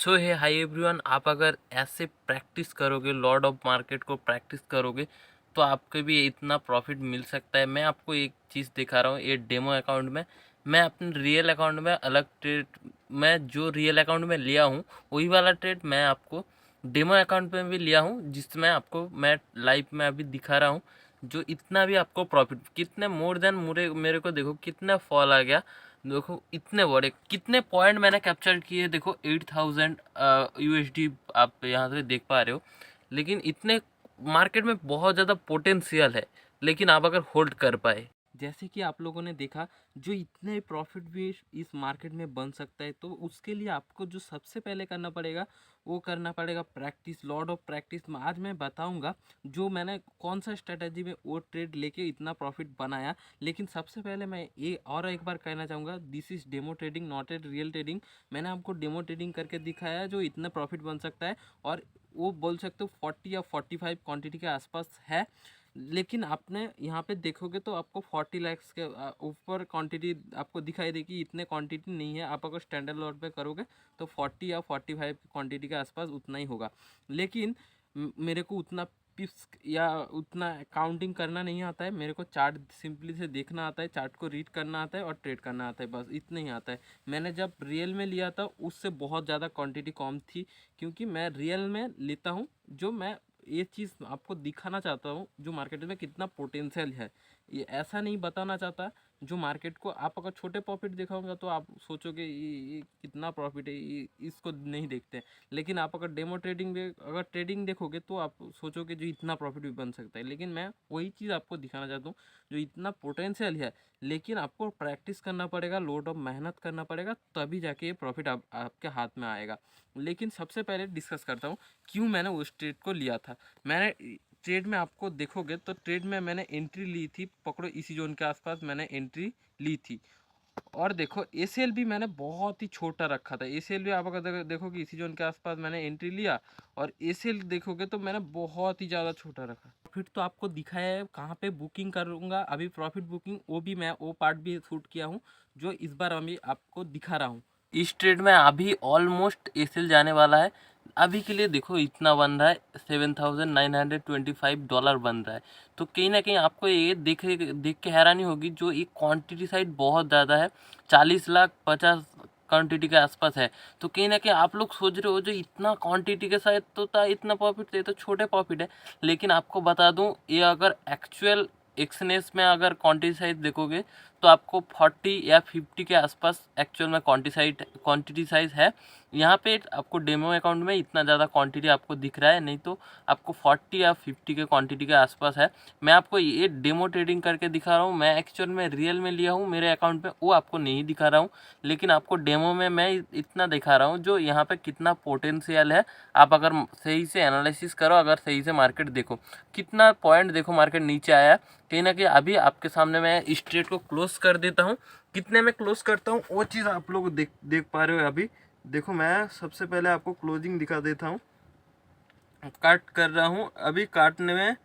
सो है hi everyone, आप अगर ऐसे प्रैक्टिस करोगे, लॉर्ड ऑफ मार्केट को प्रैक्टिस करोगे तो आपको भी इतना प्रॉफिट मिल सकता है। मैं आपको एक चीज़ दिखा रहा हूँ, ये डेमो अकाउंट में। मैं अपने रियल अकाउंट में अलग ट्रेड, मैं जो रियल अकाउंट में लिया हूँ वही वाला ट्रेड मैं आपको डेमो अकाउंट में भी लिया हूँ, जिसमें आपको मैं लाइव में अभी दिखा रहा हूँ। जो इतना भी आपको प्रॉफिट कितने मोर देन मेरे को देखो कितना फॉल आ गया। देखो इतने बड़े कितने पॉइंट मैंने कैप्चर किए, देखो 8000 यूएसडी आप यहाँ से देख पा रहे हो। लेकिन इतने मार्केट में बहुत ज़्यादा पोटेंशियल है, लेकिन आप अगर होल्ड कर पाए, जैसे कि आप लोगों ने देखा, जो इतने प्रॉफिट भी इस मार्केट में बन सकता है, तो उसके लिए आपको जो सबसे पहले करना पड़ेगा वो करना पड़ेगा प्रैक्टिस, लॉट ऑफ प्रैक्टिस। आज मैं बताऊंगा जो मैंने कौन सा स्ट्रेटजी में वो ट्रेड लेके इतना प्रॉफिट बनाया। लेकिन सबसे पहले मैं ये और एक बार कहना चाहूँगा, this is demo trading, not a real trading. मैंने आपको डेमो ट्रेडिंग करके दिखाया है जो इतना प्रॉफिट बन सकता है, और वो बोल सकते हो 40 या 45 क्वांटिटी के आसपास है। लेकिन आपने यहाँ पे देखोगे तो आपको 40 लैक्स के ऊपर क्वांटिटी आपको दिखाई देगी, इतने क्वांटिटी नहीं है। आप अगर स्टैंडर्ड लॉट पे करोगे तो 40 या 45 क्वांटिटी के आसपास उतना ही होगा। लेकिन मेरे को उतना पिप्स या उतना काउंटिंग करना नहीं आता है। मेरे को चार्ट सिंपली से देखना आता है, चार्ट को रीड करना आता है और ट्रेड करना आता है, बस इतना ही आता है। मैंने जब रियल में लिया था उससे बहुत ज़्यादा क्वांटिटी कम थी, क्योंकि मैं रियल में लेता हूँ। जो मैं ये चीज़ आपको दिखाना चाहता हूँ जो मार्केट में कितना पोटेंशियल है, ये ऐसा नहीं बताना चाहता जो मार्केट को आप अगर छोटे प्रॉफिट दिखाऊंगा तो आप सोचोगे ये कितना प्रॉफिट है, ये इसको नहीं देखते। लेकिन आप अगर डेमो ट्रेडिंग अगर ट्रेडिंग देखोगे तो आप सोचोगे जो इतना प्रॉफिट भी बन सकता है। लेकिन मैं वही चीज़ आपको दिखाना चाहता हूँ जो इतना पोटेंशियल है, लेकिन आपको प्रैक्टिस करना पड़ेगा, लोड ऑफ मेहनत करना पड़ेगा, तभी जाके ये प्रॉफिट आपके हाथ में आएगा। लेकिन सबसे पहले डिस्कस करता हूँ क्यों मैंने उस ट्रेड को लिया था। मैंने ट्रेड में आपको देखोगे तो ट्रेड में मैंने एंट्री ली थी, पकड़ो इसी जोन के आसपास मैंने एंट्री ली थी। और देखो एसीएल भी मैंने बहुत ही छोटा रखा था। एसीएल भी आप अगर देखोगे इसी जोन के आसपास मैंने एंट्री लिया, और एसीएल देखोगे तो मैंने बहुत ही ज़्यादा छोटा रखा। प्रॉफिट तो आपको दिखाया है कहाँ पे बुकिंग करूँगा, अभी प्रॉफिट बुकिंग वो भी मैं वो पार्ट भी शूट किया हूँ जो इस बार अभी आपको दिखा रहा हूँ। इस ट्रेड में अभी ऑलमोस्ट एसीएल जाने वाला है। अभी के लिए देखो इतना बन रहा है, $7,925 बन रहा है। तो कहीं ना कहीं आपको ये देख के हैरानी होगी, जो ये क्वांटिटी साइड बहुत ज़्यादा है, 40,50,000 क्वांटिटी के आसपास है। तो कहीं ना कहीं आप लोग सोच रहे हो जो इतना क्वांटिटी के साथ तो था, इतना प्रॉफिट थे, तो छोटे प्रॉफिट है। लेकिन आपको बता दूं, ये अगर एक्चुअल एक्सनेस में अगर क्वांटिटी साइज देखोगे तो आपको 40 या 50 के आसपास एक्चुअल में क्वांटिटी साइज है। यहाँ पे आपको डेमो अकाउंट में इतना ज़्यादा क्वांटिटी आपको दिख रहा है, नहीं तो आपको 40 या 50 के क्वांटिटी के आसपास है। मैं आपको ये डेमो ट्रेडिंग करके दिखा रहा हूँ, मैं एक्चुअल में रियल में लिया हूँ मेरे अकाउंट में, वो आपको नहीं दिखा रहा हूँ। लेकिन आपको डेमो में मैं इतना दिखा रहा हूँ जो यहाँ पे कितना पोटेंशियल है। आप अगर सही से एनालिसिस करो, अगर सही से मार्केट देखो, कितना पॉइंट देखो मार्केट नीचे आया। कहीं ना कहीं अभी आपके सामने मैं इस ट्रेड को क्लोज कर देता हूँ। कितने में क्लोज करता हूँ वो चीज़ आप लोग देख पा रहे हो। अभी देखो मैं सबसे पहले आपको क्लोजिंग दिखा देता हूँ। काट कर रहा हूँ, अभी काटने में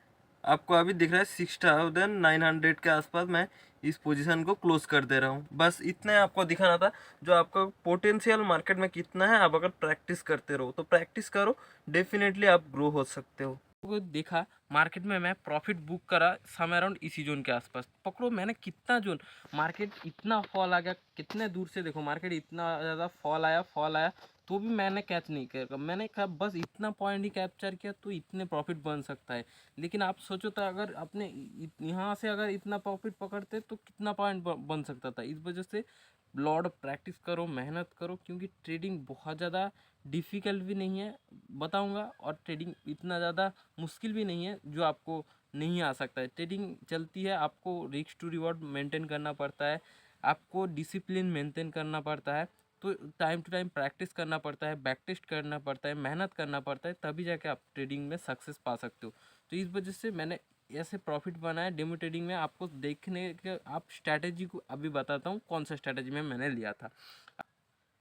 आपको अभी दिख रहा है 6,900 के आसपास मैं इस पोजीशन को क्लोज कर दे रहा हूँ। बस इतना ही आपको दिखाना था, जो आपका पोटेंशियल मार्केट में कितना है। आप अगर प्रैक्टिस करते रहो तो प्रैक्टिस करो, डेफिनेटली आप ग्रो हो सकते हो। को देखा मार्केट में मैं प्रॉफिट बुक करा समय अराउंड इसी जोन के आसपास, पकड़ो मैंने कितना जोन, मार्केट इतना फॉल आ गया, कितने दूर से देखो मार्केट इतना ज़्यादा फॉल आया तो भी मैंने कैच नहीं किया। मैंने कहा बस इतना पॉइंट ही कैप्चर किया तो इतने प्रॉफिट बन सकता है। लेकिन आप सोचो तो अगर अपने यहाँ से अगर इतना प्रॉफिट पकड़ते तो कितना पॉइंट बन सकता था। इस वजह से लॉर्ड प्रैक्टिस करो, मेहनत करो, क्योंकि ट्रेडिंग बहुत ज़्यादा डिफ़िकल्ट भी नहीं है बताऊंगा, और ट्रेडिंग इतना ज़्यादा मुश्किल भी नहीं है जो आपको नहीं आ सकता है। ट्रेडिंग चलती है, आपको रिस्क टू रिवॉर्ड मेंटेन करना पड़ता है, आपको डिसिप्लिन मेंटेन करना पड़ता है, तो टाइम टू टाइम प्रैक्टिस करना पड़ता है, बैक टेस्ट करना पड़ता है, मेहनत करना पड़ता है, तभी जाके आप ट्रेडिंग में सक्सेस पा सकते हो। तो इस वजह से मैंने ऐसे प्रॉफिट बनाया डेमो ट्रेडिंग में। आपको देखने के आप स्ट्रैटेजी को अभी बताता हूँ कौन सा स्ट्रैटेजी में मैंने लिया था।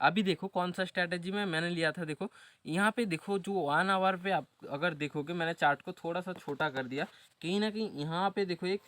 अभी देखो कौन सा स्ट्रैटेजी में मैंने लिया था। देखो यहाँ पे देखो जो 1 आवर पे आप अगर देखोगे, मैंने चार्ट को थोड़ा सा छोटा कर दिया। कहीं ना कहीं यहाँ पे देखो एक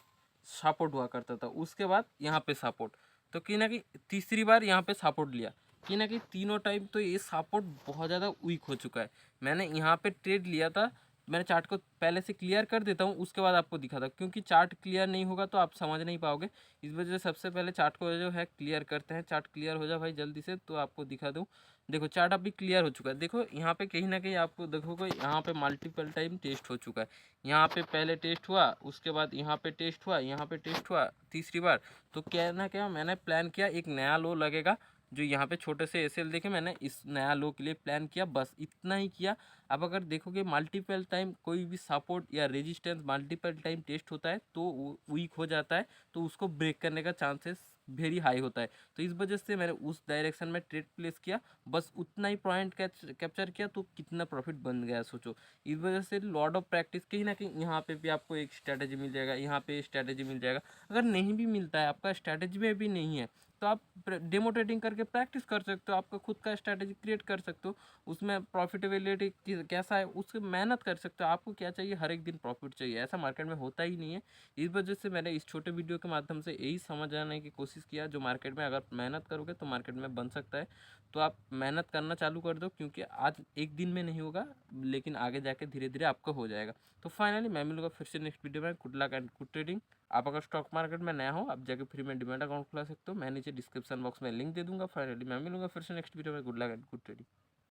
सपोर्ट हुआ करता था, उसके बाद यहाँ पे सपोर्ट, तो कहीं ना कहीं तीसरी बार यहाँ पे सपोर्ट लिया, कहीं ना कहीं तीनों टाइम तो ये सपोर्ट बहुत ज़्यादा वीक हो चुका है। मैंने यहाँ पे ट्रेड लिया था, मैंने चार्ट को पहले से क्लियर कर देता हूँ, उसके बाद आपको दिखाता हूँ, क्योंकि चार्ट क्लियर नहीं होगा तो आप समझ नहीं पाओगे। इस वजह से सबसे पहले चार्ट को जो है क्लियर करते हैं। चार्ट क्लियर हो जाए भाई जल्दी से, तो आपको दिखा दूँ। देखो चार्ट अभी क्लियर हो चुका है। देखो यहाँ पे कहीं ना कहीं आपको देखोगे, यहाँ पे मल्टीपल टाइम टेस्ट हो चुका है। यहाँ पे पहले टेस्ट हुआ, उसके बाद यहाँ पे टेस्ट हुआ, यहाँ पे टेस्ट हुआ तीसरी बार। तो क्या ना क्या मैंने प्लान किया, एक नया लो लगेगा जो यहाँ पे छोटे से एसएल देखे, मैंने इस नया लो के लिए प्लान किया, बस इतना ही किया। अब अगर देखोगे मल्टीपल टाइम कोई भी सपोर्ट या रेजिस्टेंस मल्टीपल टाइम टेस्ट होता है तो वीक हो जाता है, तो उसको ब्रेक करने का चांसेस वेरी हाई होता है। तो इस वजह से मैंने उस डायरेक्शन में ट्रेड प्लेस किया, बस उतना ही पॉइंट कैप्चर किया, तो कितना प्रॉफिट बन गया सोचो। इस वजह से लॉट ऑफ प्रैक्टिस कहीं ना कहीं यहाँ पे भी आपको एक स्ट्रैटेजी मिल जाएगा, यहाँ पे स्ट्रैटेजी मिल जाएगा। अगर नहीं भी मिलता है, आपका स्ट्रैटेजी में भी नहीं है, तो आप डेमो ट्रेडिंग करके प्रैक्टिस कर सकते हो, आपका खुद का स्ट्रैटेजी क्रिएट कर सकते हो। उसमें प्रॉफिटेबिलिटी कैसा है उसकी मेहनत कर सकते हो। आपको क्या चाहिए, हर एक दिन प्रॉफिट चाहिए, ऐसा मार्केट में होता ही नहीं है। इस वजह से मैंने इस छोटे वीडियो के माध्यम से यही समझाने की कोशिश किया, जो मार्केट में अगर मेहनत करोगे तो मार्केट में बन सकता है। तो आप मेहनत करना चालू कर दो, क्योंकि आज एक दिन में नहीं होगा, लेकिन आगे जाके धीरे धीरे आपका हो जाएगा। तो फाइनली मैं मिलूंगा फिर से नेक्स्ट वीडियो में। Good luck and good trading. आप अगर स्टॉक मार्केट में नया हो, आप जाके फ्री में डिमेट अकाउंट खुला सकते हो, मैं नीचे डिस्क्रिप्शन बॉक्स में लिंक दे दूंगा। फाइनली मैं मिलूंगा फिर से नेक्स्ट वीडियो में। Good luck and good trading.